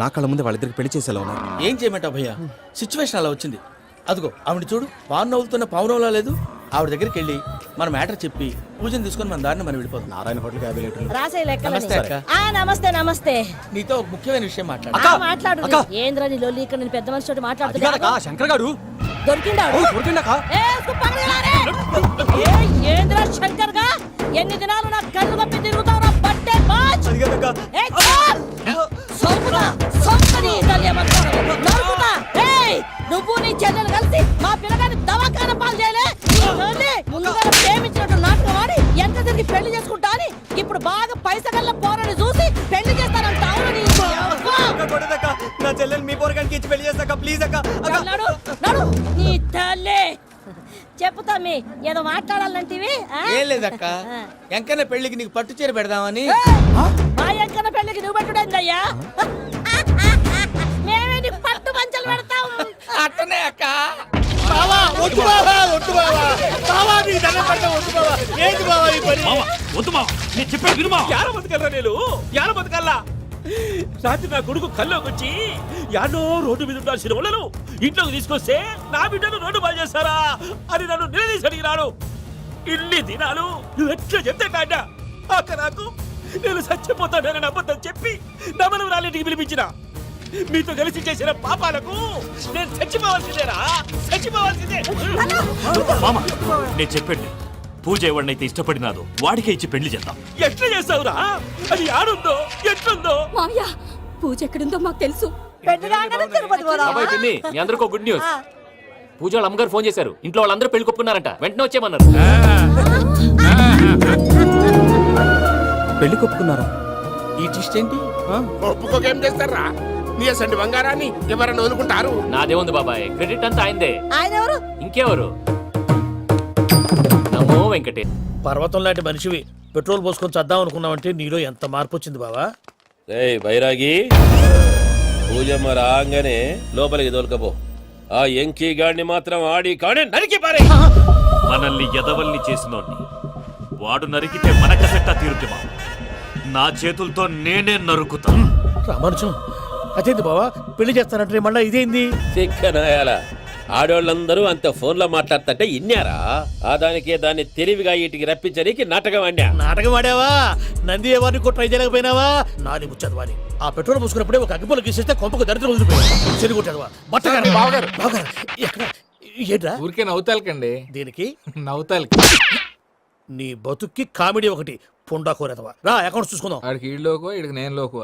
నా కళ్ళ ముందే వాళ్ళిద్దరికి పెళ్లి చేసేలా ఉన్నారు. ఏం చేయమంటావు భయ్యా, సిచ్యువేషన్ అలా వచ్చింది. అదిగో ఆవిడ చూడు, పాను నవ్వుతున్న పావునవ్వులా లేదు. ఆవిడ దగ్గరికి వెళ్ళి మన మ్యాటర్ చెప్పి పూజను తీసుకొని మన దారిని మనం వెళ్ళిపోతాం. నారాయణ హోటల్ 50 లీటర్లు. రాసే నమస్తే అక్క. నమస్తే నమస్తే. నీతో ఒక ముఖ్యమైన విషయం మాట్లాడు. మాట్లాడు. ఏంద్రా నీ లొల్లి? ఇక్కడ నేను పెద్ద మనిషితో మాట్లాడుతున్నా. శంకర్ గారు దొరికిందాడు. ఏంద్రా శంకర్ గా? ఎన్ని దినాలు నా కళ్ళు కప్పి తిరుగుతావు? పట్టే బాచ్. నువ్వు నీ చెల్లెలు కలిసి మా పిల్లగాని దవాఖాన పాలు చేయలే. ముందుగా ప్రేమించినట్టు నాటకం ఆడి ఎంత తిరిగి పెళ్లి చేసుకుంటా అని ఇప్పుడు బాగా పైసగల్ల పోరని చూసి పెళ్లి చేస్తానంట. నా చెల్లెలు మీ పోరగానికి ఇచ్చి పెళ్లి చేస్తాక ప్లీజ్ అక్క. నడు నీ తల్లి. చెప్పుతా మీ ఏదో మాట్లాడాలంటివి. ఏం లేదక్క, ఎంకన్న పెళ్లికి నీకు పట్టు చీర పెడదామని. మా ఎంకన్న పెళ్లికి నువ్వు పెట్టుడేందయ్యా? మేమే నీకు పట్టు పంచలు పెడతాం. అట్టనే అక్క. రాత్రి నా కొడుకు కల్లోకి వచ్చి యాడో రోడ్డు మీద ఉన్న సినిమాలను ఇంట్లోకి తీసుకొస్తే నా బిడ్డను రోడ్డు బాగా చేస్తారా అని నన్ను నిలదీసి అడిగినాడు. ఇన్ని దినాలు నువ్వు ఎట్లా చెప్తే కాట అక్క నాకు నేను చచ్చిపోతానని అబద్ధం చెప్పి నమ్మను రాలింటికి పిలిపించిన. మీతో కలిసి చేసిన పాపాలకు నేను చచ్చిపోవాల్సిందేరా, చచ్చిపోవాల్సిందే. మామ, నేను చెప్పండి, పూజ ఎవరినైతే ఇష్టపడినాదో వాడికే ఇచ్చి పెళ్లి చేద్దాం. ఎట్లా చేస్తావురా? అది ఆడుందో ఎట్లుందో? మామయ్య, పూజ ఎక్కడుందో మాకు తెలుసు. బాబాయ్ పిన్ని, మీ అందరికీ ఒక గుడ్ న్యూస్. పూజ వాళ్ళ అమ్మగారు ఫోన్ చేశారు. ఇంట్లో వాళ్ళందరూ పెళ్లి కొప్పుకున్నారంట. వెంటనే వచ్చేయమన్నారు. పెళ్లి కొప్పుకున్నారా? ఈ ట్విస్ట్ ఏంటి? ఒప్పుకోకేం చేస్తారా? నీ అసంటి బంగారాన్ని ఎవరైనా వదులుకుంటారు? నాదేముంది బాబాయ్, క్రెడిట్ అంతా ఆయనదే. ఆయన ఎవరు? ఇంకెవరు? నమో వెంకటే. పర్వతం లాంటి మనిషివి పెట్రోల్ పోసుకొని చద్దాం అనుకున్నావంటే నీలో ఎంత మార్పు వచ్చింది బావా. వైరాగి, పూజమ్మ రాగానే లోపలికి దొరకపో. ఆ ఎంకీ గాడిని మాత్రం ఆడి కాడే నరికి పారే. మనల్ని ఎదవల్ని చేసినోడ్ని వాడు నరికితే మనకసెట్టా తీరుతుమా? నా చేతులతో నేనే నరుకుతా. రామానుజం, అదేంది బావా పెళ్లి చేస్తానంటే మళ్ళా ఇదేంది? ఆడోళ్ళందరూ అంత ఫోన్ లో మాట్లాడుతుంటే ఇన్నారా? ఆ దానికే దాన్ని తెలివిగా ఇటుకి రప్పించడానికి నాటకం ఆడా. నాటకం ఆడావా? నంది ఎవరిని కూడా ట్రై చేయలేకపోయినావా? నాది ముచ్చదు వాని. ఆ పెట్రోల్ పోసుకున్నప్పుడే ఒక అగ్గిపొల గీసేస్తే కొంపకు దరిద్రం వదిలిపోయాడు. చెరుగుంటాడువా? బట్టగారు బావగారు బావగారు ఎక్కడ ఏంట్రా? ఊరికే నవ్వుతాలకండి. దీనికి నవ్వుతాలకి నీ బతుక్కి కామెడీ ఒకటి. పొండా కోరేదవా? రా అకౌంట్స్ చూసుకుందాం. ఆడికి ఈడులోకో ఇడికి నేను లోకువ.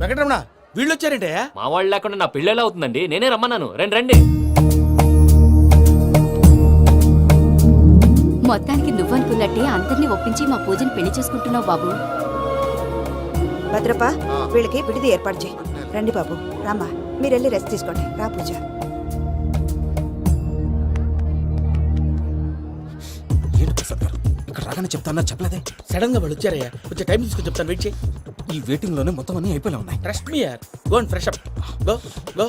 వెంకటరమణ, వీళ్ళు వచ్చారంటే మా వాళ్ళు లేకుండా నా పెళ్ళి ఎలా అవుతుందండి? నేనే రమ్మన్నాను. రండి రండి. మొత్తానికి నువ్వనుకున్నట్టే అందరినీ ఒప్పించి మా పూజని పెళ్లి చేసుకుంటున్నావు బాబు. భద్రప్ప వీళ్ళకి విడిది ఏర్పాటు చేయి. రండి బాబు, రామ్మా, మీరు వెళ్ళి రెస్ట్ తీసుకోండి. రా పూజ. ఏంటి ప్రసాద్ గారు ఇక్కడ రాగానే చెప్తానా చెప్పలేదే? సడన్ గా వాళ్ళు వచ్చారయ్యా, కొంచెం టైం తీసుకొని చెప్తాను, వెయిట్ చేయి. ఈ వెయిటింగ్ లోనే మొత్తం అన్ని అయిపోయినా ఉన్నాయి. ట్రస్ట్ మీ యార్, go and fresh up. Go go.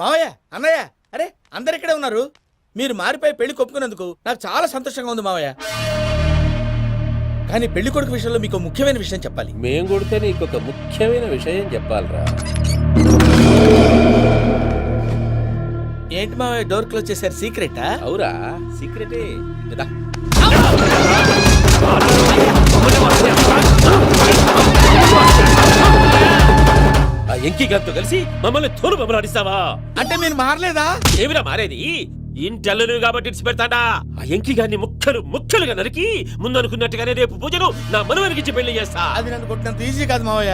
మావయ్య, అన్నయ్య, అరే అందరు ఇక్కడే ఉన్నారు. మీరు మారిపోయి పెళ్లి కొప్పుకున్నందుకు నాకు చాలా సంతోషంగా ఉంది మావయ్య. కానీ పెళ్లి కొడుకు విషయంలో మీకు ముఖ్యమైన విషయం చెప్పాలి. మేం కొడితే నీకు ఒక ముఖ్యమైన విషయం చెప్పాలిరా. ఏంటి మావయ్య డోర్ క్లోజ్ చేశారు? సీక్రెటా? అవురా, సీక్రెటే కదా. ఆ ఎంకి గారితో కలిసి మమ్మల్ని తోలు బొమ్మలాడిస్తావా? అంటే మీరు మారలేదా? ఏమిరా మారేది? ఇంటల్లు కాబట్టి ఇడిచి పెడతాడా? ఆ ఎంకి గారిని ముక్కలు ముక్కలుగా నరికి ముందు అనుకున్నట్టుగానే రేపు పూజను నా మనవనికిచ్చి పెళ్లి చేస్తా. అది నన్ను కొట్టినంత ఈజీ కాదు మావయ్య.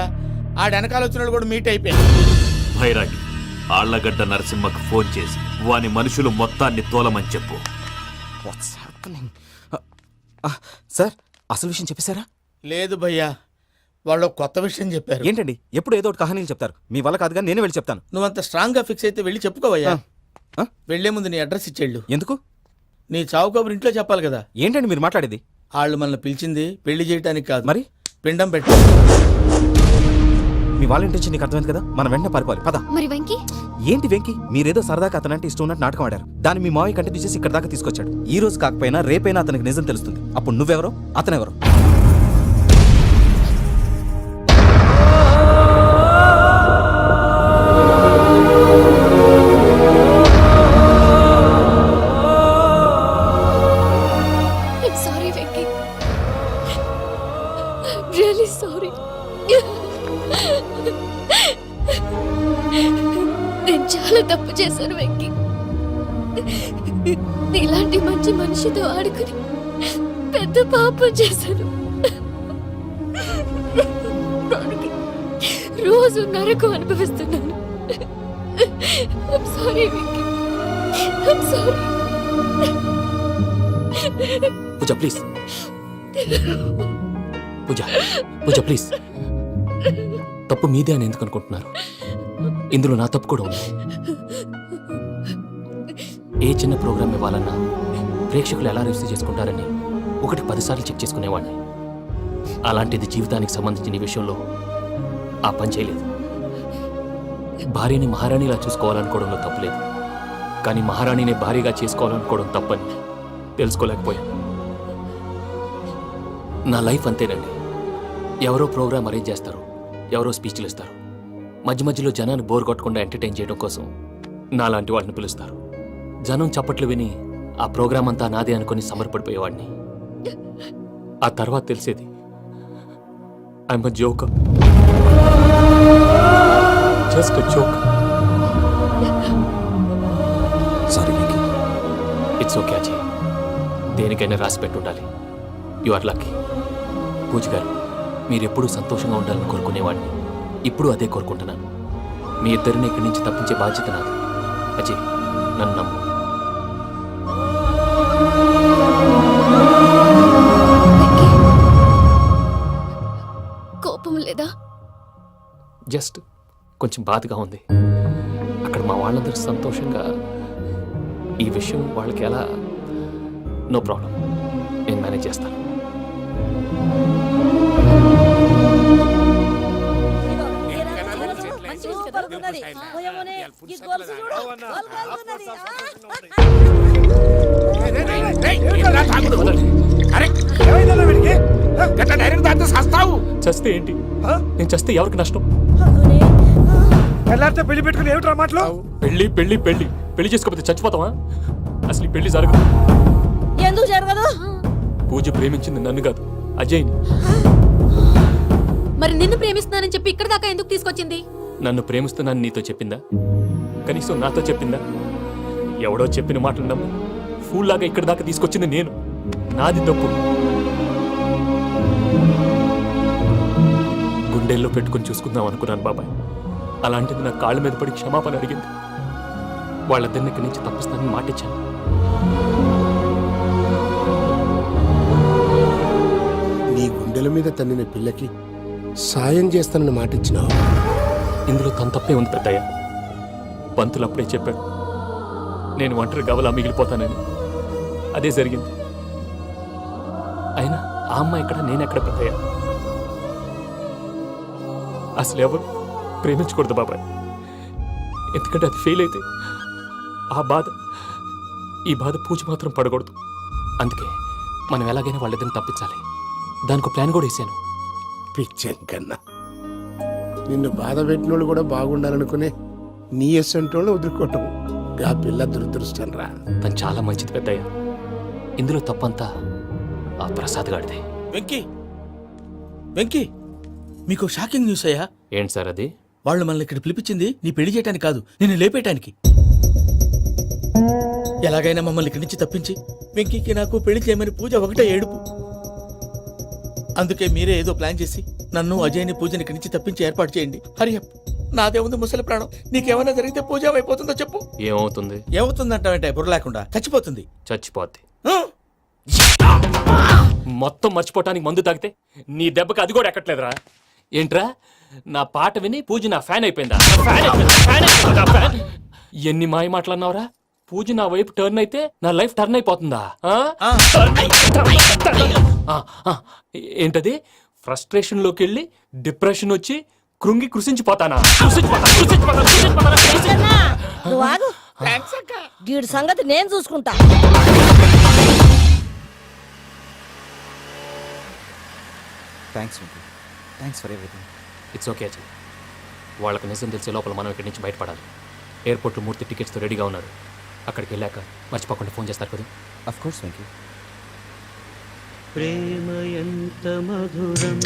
ఆ వెనకాల వచ్చిన కూడా మీట్ అయిపోయింది. భైరాగి ఆళ్లగడ్డ నరసింహకు ఫోన్ చేసి వాని మనుషులు మొత్తాన్ని తోలమని చెప్పు. సార్ అసలు విషయం చెప్పేశారా? లేదు భయ్యా, వాళ్ళు ఒక కొత్త విషయం చెప్పారు. ఏంటండి ఎప్పుడు ఏదో ఒకటి కహానీలు చెప్తారు. మీ వల్ల కాదుగా, నేనే వెళ్ళి చెప్తాను. నువ్వంత స్ట్రాంగ్ గా ఫిక్స్ అయితే వెళ్ళి చెప్పుకోవయ్యా. వెళ్లే ముందు నీ అడ్రస్ ఇచ్చేళ్ళు. ఎందుకు? నీ చావు కబురు ఇంట్లో చెప్పాలి కదా. ఏంటండి మీరు మాట్లాడేది? వాళ్ళు మనల్ని పిలిచింది పెళ్లి చేయడానికి కాదు, మరి పిండం పెట్టు. మీ వాళ్ళ ఇంటెన్షన్ నీకు అర్థమైంది కదా. మనం వెంటనే పారిపోవాలి, పద. మరి వెంకీ? ఏంటి వెంకి? మీరేదో సరదాగా అతనంటే ఇష్టం ఉన్నట్టు నాటకం ఆడారు. దాన్ని మీ మావయ్య కంటిన్యూ చేసి ఇక్కడ దాకా తీసుకొచ్చాడు. ఈ రోజు కాకపోయినా రేపైనా అతనికి నిజం తెలుస్తుంది. అప్పుడు నువ్వెవరో అతనెవరో. Sorry Venky, really sorry. నేను చాలా తప్పు చేశాను వెంకీ. ఇలాంటి మంచి మనిషితో ఆడుకుని పెద్ద పాపం చేశాను. దానికి రోజు నరకం అనుభవిస్తున్నాను. I'm sorry Venky, I'm sorry. Pooja please, Pooja Pooja please. తప్పు మీదే అని ఎందుకు అనుకుంటున్నారు? ఇందులో నా తప్పు కూడా ఉంది. ఏ చిన్న ప్రోగ్రామ్ ఇవ్వాలన్నా ప్రేక్షకులు ఎలా రిసీవ్ చేసుకుంటారని 10 సార్లు చెక్ చేసుకునేవాడిని. అలాంటిది జీవితానికి సంబంధించిన ఈ విషయంలో ఆ పని చేయలేదు. భార్యని మహారాణిలా చూసుకోవాలనుకోవడంలో తప్పులేదు, కానీ మహారాణిని భార్యగా చేసుకోవాలనుకోవడం తప్పని తెలుసుకోలేకపోయాను. నా లైఫ్ అంతేనండి. ఎవరో ప్రోగ్రామ్ అరేంజ్ చేస్తారు, ఎవరో స్పీచ్లు ఇస్తారు. మధ్య మధ్యలో జనాన్ని బోర్ కొట్టకుండా ఎంటర్టైన్ చేయడం కోసం నాలాంటి వాళ్ళని పిలుస్తారు. జనం చప్పట్లు విని ఆ ప్రోగ్రామ్ అంతా నాదే అనుకుని సమర్పడిపోయేవాడిని. ఆ తర్వాత తెలిసేది I'm a joker, just a joker. Sorry Venky. It's okay Ajay, దేనికైనా రాసి పెట్టుండాలి. You are lucky. Pooja garu, మీరెప్పుడూ సంతోషంగా ఉండాలని కోరుకునేవాడిని. ఇప్పుడు అదే కోరుకుంటున్నాను. మీ ఇద్దరిని ఇక్కడి నుంచి తప్పించే బాధ్యత నాది. అజయ్, నన్ను నమ్ము. కోపం లేదా? జస్ట్ కొంచెం బాధగా ఉంది. అక్కడ మా వాళ్ళందరూ సంతోషంగా ఈ విషయం వాళ్ళకి ఎలా. నో ప్రాబ్లం, నేను మేనేజ్ చేస్తాను. చస్తే ఏంటి? నేను చస్తే ఎవరికి నష్టం? ఎల్లారితో పెళ్లి పెట్టుకుని ఏమిట్రా మాటలు? పెళ్లి పెళ్లి పెళ్లి పెళ్లి చేసుకోకపోతే చచ్చిపోతావా? అసలు ఈ పెళ్లి జరగదు. ఎందుకు జరగదు? పూజ ప్రేమించింది నన్ను కాదు, అజయ్ని. మరి నిన్ను ప్రేమిస్తున్నానని చెప్పి ఇక్కడ దాకా ఎందుకు తీసుకొచ్చింది? నన్ను ప్రేమిస్తున్నాను నీతో చెప్పిందా? కనీసం నాతో చెప్పిందా? ఎవడో చెప్పిన మాటలు నమ్ము ఫూల్ లాగా ఇక్కడ దాకా తీసుకొచ్చింది నేను. నాది తప్పు. గుండెల్లో పెట్టుకుని చూసుకుందాం అనుకున్నాను బాబాయ్. అలాంటిది నా కాళ్ళ మీద పడి క్షమాపణ అడిగింది. వాళ్ళిద్దరిని ఇక్కడి నుంచి తప్పిస్తానని మాటిచ్చాను. గుండెల మీద తన్నిన పిల్లకి సాయం చేస్తానని మాట ఇచ్చినావు. ఇందులో తన తప్పే ఉంది పెద్దయ్య. పంతులు అప్పుడే చెప్పాడు నేను ఒంటరి గవలా మిగిలిపోతానని. అదే జరిగింది. అయినా ఆ అమ్మాయి ఎక్కడ, నేనెక్కడ పెద్దయ్య? అసలు ఎవరు ప్రేమించకూడదు బాబాయ్. ఎందుకంటే అది ఫెయిల్ అయితే ఈ బాధ పూజ మాత్రం పడకూడదు. అందుకే మనం ఎలాగైనా వాళ్ళిద్దరిని తప్పించాలి. దానికి ప్లాన్ కూడా వేసాను. పిచ్చెంకన్నా నిన్ను బాధ పెట్టినోళ్ళు కూడా బాగుండాలనుకునే నీ ఎస్సంటోళ్ళు వదులుకోవటం ఆ పిల్ల దురదృష్టం రా. తను చాలా మంచిది పెద్దయ్య. ఇందులో తప్పంతా ఆ ప్రసాద్ గాడిదే. వెంకీ మీకు షాకింగ్ న్యూస్ అయ్యా. ఏంటి సార్ అది? వాళ్ళు మనల్ని ఇక్కడ పిలిపించింది నీ పెళ్లి చేయడానికి కాదు, నిన్ను లేపేయటానికి. ఎలాగైనా మమ్మల్ని ఇక్కడి నుంచి తప్పించి వెంకీకి నాకు పెళ్లి చేయమని పూజ ఒకటే ఏడుపు. అందుకే మీరే ఏదో ప్లాన్ చేసి నన్ను అజయ్ని పూజని ఇక్కడి నుంచి తప్పించి ఏర్పాటు చేయండి. హరియప్, నాదేముంది ముసలి ప్రాణం. నీకేమైనా జరిగితే పూజ అయిపోతుందో చెప్పు. ఏమవుతుంది? ఏమవుతుందంటావంటే బుర్ర లేకుండా చచ్చిపోతుంది. చచ్చిపోద్ది. మొత్తం మర్చిపోవటానికి మందు తాగితే నీ దెబ్బకి అది కూడా ఎక్కట్లేదురా. ఏంట్రా, నా పాట విని పూజ నా ఫ్యాన్ అయిపోయిందా? ఎన్ని మాయ మాటలన్నావురా? పూజ నా వైపు టర్న్ అయితే నా లైఫ్ టర్న్ అయిపోతుందా? ఏంటది? ఫ్రస్ట్రేషన్ లోకి వెళ్ళి డిప్రెషన్ వచ్చి కృంగి కృషించిపోతానా? నువ్వు ఆగు. వీడి సంగతి నేను చూసుకుంటా. Thanks for everything. It's okay Ajay. వాళ్ళకి నిజం తెలిసే లోపల మనం ఇక్కడి నుంచి బయటపడాలి. ఎయిర్పోర్ట్లో మూర్తి టికెట్స్తో రెడీగా ఉన్నారు. అక్కడికి వెళ్ళాక మర్చిపోకుండా ఫోన్ చేస్తారు కదా. Of course Venky. ప్రేమ ఎంత మధురం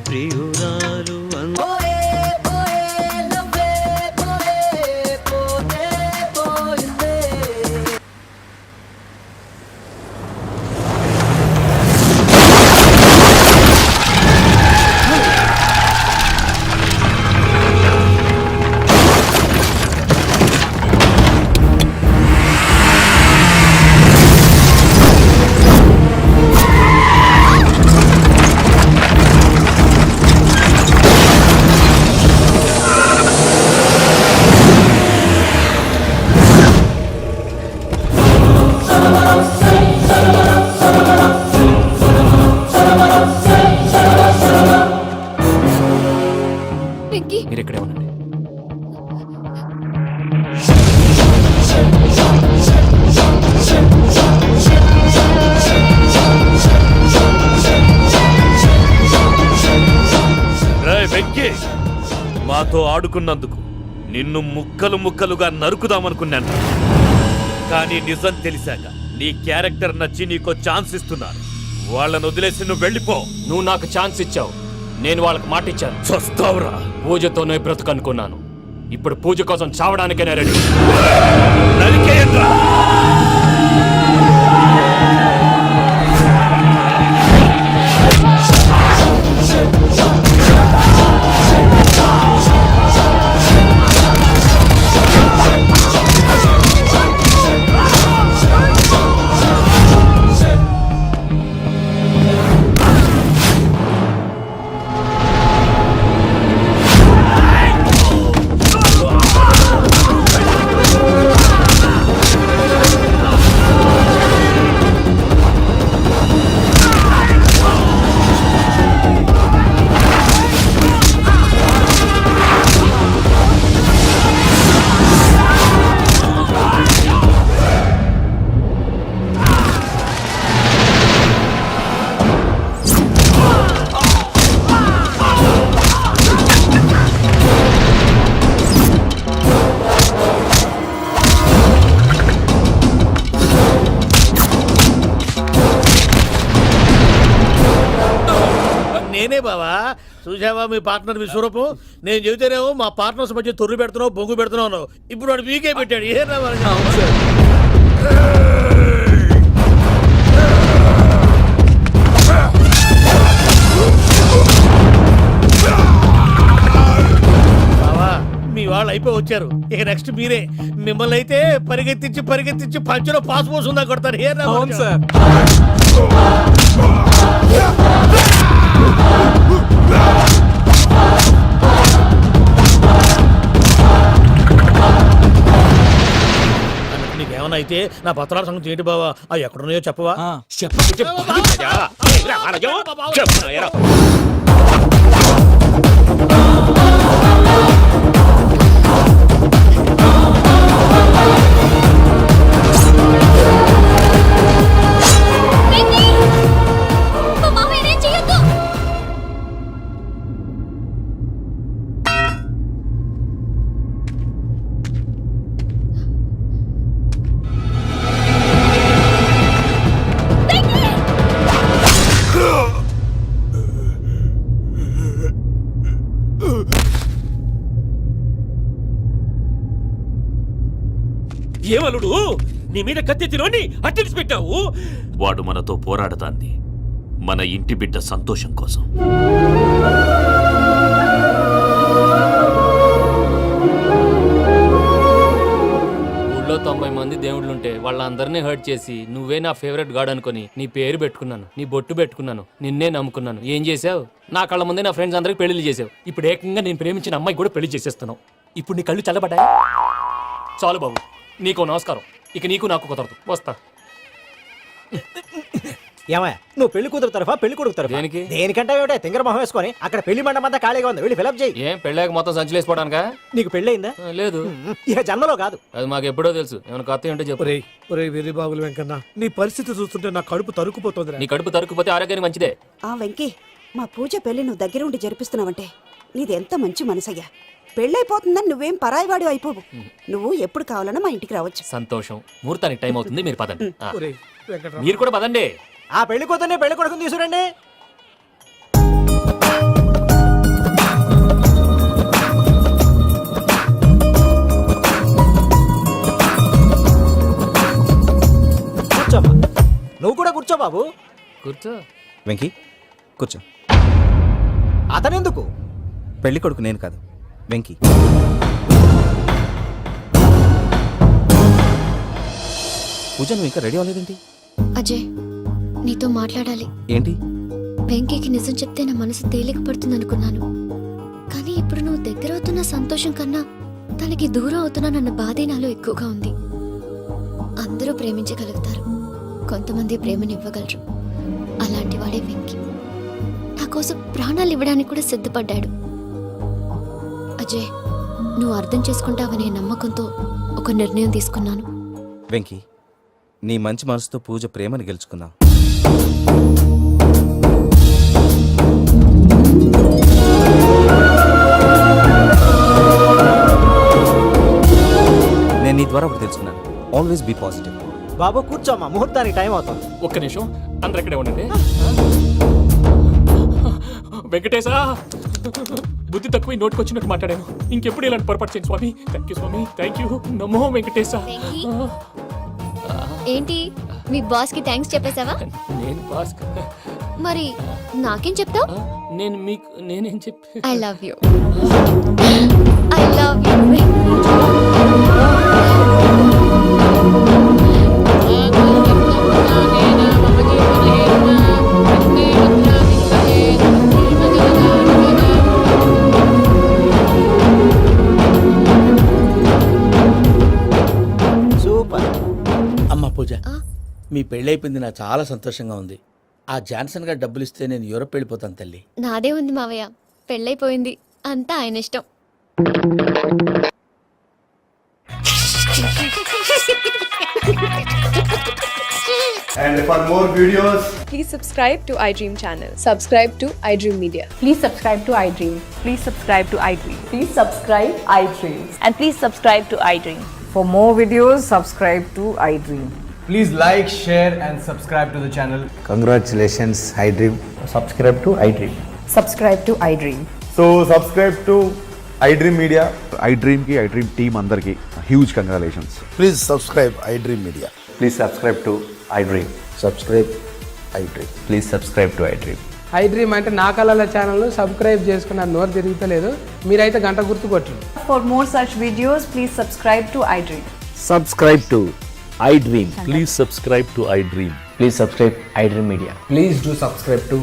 ప్రియురాలు వెంకీ, మీరు ఇక్కడే ఉండండి. వెంకీ, మాతో ఆడుకున్నందుకు నిన్ను ముక్కలు ముక్కలుగా నరుకుదామనుకున్నాను. కానీ నిజం తెలిసాక నీ క్యారెక్టర్ నచ్చి నీకో ఛాన్స్ ఇస్తున్నాను. వాళ్ళను వదిలేసి నువ్వు వెళ్ళిపో. నువ్వు నాకు ఛాన్స్ ఇచ్చావు, నేను వాళ్ళకి మాట ఇచ్చాను. చస్తావురా. పూజతోనే బ్రతుకనుకున్నాను. ఇప్పుడు పూజ కోసం చావడానికైనా రెడీ. నరికేయండ్రా. నేనే బావా. చూసావా మీ పార్ట్నర్ విశ్వరూపం? నేను చెబితేనేమో మా పార్ట్నర్స్ మధ్య తొర్రు పెడుతున్నావు, బొంగు పెడుతున్నావు. ఇప్పుడు వాడు మీకే పెట్టాడు. ఏ బావా, మీ వాళ్ళు అయిపోయి వచ్చారు. ఇక నెక్స్ట్ మీరే. మిమ్మల్ని అయితే పరిగెత్తించి పంచలో పాస్ పోసుందా కొడతారు. ఏ నీకేమన్నా అయితే నా పత్రాల సంగతి ఏంటి బావా అవి ఎక్కడున్నాయో చెప్పవా? మా మామయ్య ఏం చేయొద్దు. ఏమలుడు నీ మీద కత్తెత్తిలోని అట్టెలిసి పెట్టావు. వాడు మనతో పోరాడతాంది మన ఇంటి బిడ్డ సంతోషం కోసం. ఊళ్ళో 90 మంది దేవుళ్ళుంటే వాళ్ళందరినీ హర్ట్ చేసి నువ్వే నా ఫేవరెట్ గాడ్ అనుకుని నీ పేరు పెట్టుకున్నాను, నీ బొట్టు పెట్టుకున్నాను, నిన్నే నమ్ముకున్నాను. ఏం చేసావు? నా కళ్ళ ముందే నా ఫ్రెండ్స్ అందరికి పెళ్లి చేసావు. ఇప్పుడు ఏకంగా నేను ప్రేమించిన అమ్మాయి కూడా పెళ్లి చేసేస్తున్నావు. ఇప్పుడు నీ కళ్ళు చల్లబడ్డాయి. చాలు బాబు, నీకు నమస్కారం. ఇక నీకు నాకు కుదరదు. వస్తా. ఏమయ్య నువ్వు పెళ్లి కూతురు తరఫా పెళ్లి కొడుకు తరఫా? దేనికి? దేనికంటే ఏమిటే తింగర మొహం వేసుకొని అక్కడ పెళ్లి మండపం అంతా ఖాళీగా ఉంది, వెళ్ళి ఫిలప్ చేయి. ఏం పెళ్ళాక మొత్తం సంచలేసిపోవడానికా? నీకు పెళ్ళయిందా? లేదు. ఇక జన్మలో కాదు. అది మాకు ఎప్పుడో తెలుసు. ఏమైనా కొత్త ఉంటే చెప్పు. వెర్రి బాబులు వెంకన్న, నీ పరిస్థితి చూస్తుంటే నా కడుపు తరుక్కుపోతుంది. నీ కడుపు తరుక్కుపోతే ఆరోగ్యానికి మంచిదే. ఆ వెంకీ, మా పూజ పెళ్లి నువ్వు దగ్గరుండి జరిపిస్తున్నావంటే నీది ఎంత మంచి మనసయ్యా. పెళ్ళైపోతుందని నువ్వేం పరాయివాడు అయిపోవు. నువ్వు ఎప్పుడు కావాలన్నా మా ఇంటికి రావచ్చు. సంతోషం. ముహూర్తానికి టైం అవుతుంది, మీరు పదండి. మీరు కూడా పదండి. ఆ పెళ్లి కూతుర్ని పెళ్లి కొడుకుని తీసుకురండి. కూర్చోమ్మా. నువ్వు కూడా కూర్చో బాబు. కూర్చో. వెంకీ కూర్చో. అతనెందుకు? పెళ్లి కొడుకు నేను కాదు, వెంకీ. పూజ, నువ్వు ఇంకా రెడీ అవ్వలేదేంటి? అజయ్, నీతో మాట్లాడాలి. ఏంటి? వెంకీకి నిజం చెప్తే నా మనసు తేలిక పడుతుంది అనుకున్నాను. కానీ ఇప్పుడు నువ్వు దగ్గర అవుతున్న సంతోషం కన్నా తనకి దూరం అవుతున్నానన్న బాధే నాలో ఎక్కువగా ఉంది. అందరూ ప్రేమించగలుగుతారు, కొంతమంది ప్రేమనివ్వగలరు. అలాంటి వాడే వెంకీ. నా కోసం ప్రాణాలు ఇవ్వడానికి కూడా సిద్ధపడ్డాడు. అజయ్, నువ్వు అర్థం చేసుకుంటావనే నమ్మకంతో ఒక నిర్ణయం తీసుకున్నాను. వెంకీ, నీ మంచి మనసుతో పూజ ప్రేమని గెలుచుకున్నావు. నేను నీ ద్వారా ఒకటి తెలుసుకున్నాను. Always be positive. బాబు కూర్చోమ్మా, ముహూర్తానికి టైం అవుతుంది. ఒక్క నిమిషం, అందరు ఎక్కడే ఉండండి. వెంకటేశా, బుద్ధి తక్కువ నోటికి వచ్చినట్టు మాట్లాడాను. ఇంకెప్పుడు ఇలాంటి పొరపాటు చేయండి స్వామి. థ్యాంక్ యూ స్వామి, థ్యాంక్ యూ. నమో వెంకటేశా. ఏంటి, మీ బాస్ కి థ్యాంక్స్ చెప్పేశావా? నేను బాస్. మరి నాకేం చెప్తావు? నేను మీకు నేనేం చెప్పి I love you. I love you. Super. అమ్మ పూజ, మీ పెళ్ళైపోయింది, నాకు చాలా సంతోషంగా ఉంది. ఆ జాన్సన్ గారు డబ్బులు ఇస్తే నేను యూరోప్ వెళ్ళిపోతాను తల్లి. నాదే ఉంది మావయ్య, పెళ్ళైపోయింది, అంతా ఆయన ఇష్టం. And for more videos, please subscribe to iDream channel. Subscribe to iDream Media. Please subscribe to iDream. Please subscribe to iDream. Please subscribe iDream. And please subscribe to iDream. For more videos, subscribe to iDream. please like, share and subscribe to the channel. Congratulations, iDream. Subscribe to iDream. Subscribe to iDream. So subscribe to iDream Media. iDream ki iDream team andarki huge congratulations. Please subscribe iDream Media. Please subscribe to iDream. Subscribe iDream. Please subscribe to iDream. iDream అంటే నా కళల channel subscribe చేసుకున్న నోరు తిరుగుతలేదు, మీరైతే గంట గుర్తు కొట్టండి. For more such videos, please subscribe to iDream. Subscribe to iDream. Please subscribe to iDream. Please subscribe iDream media. Please do subscribe to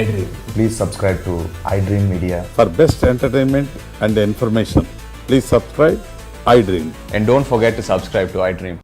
iDream. Please subscribe to iDream Media. For best entertainment and information, please subscribe iDream. And don't forget to subscribe to iDream.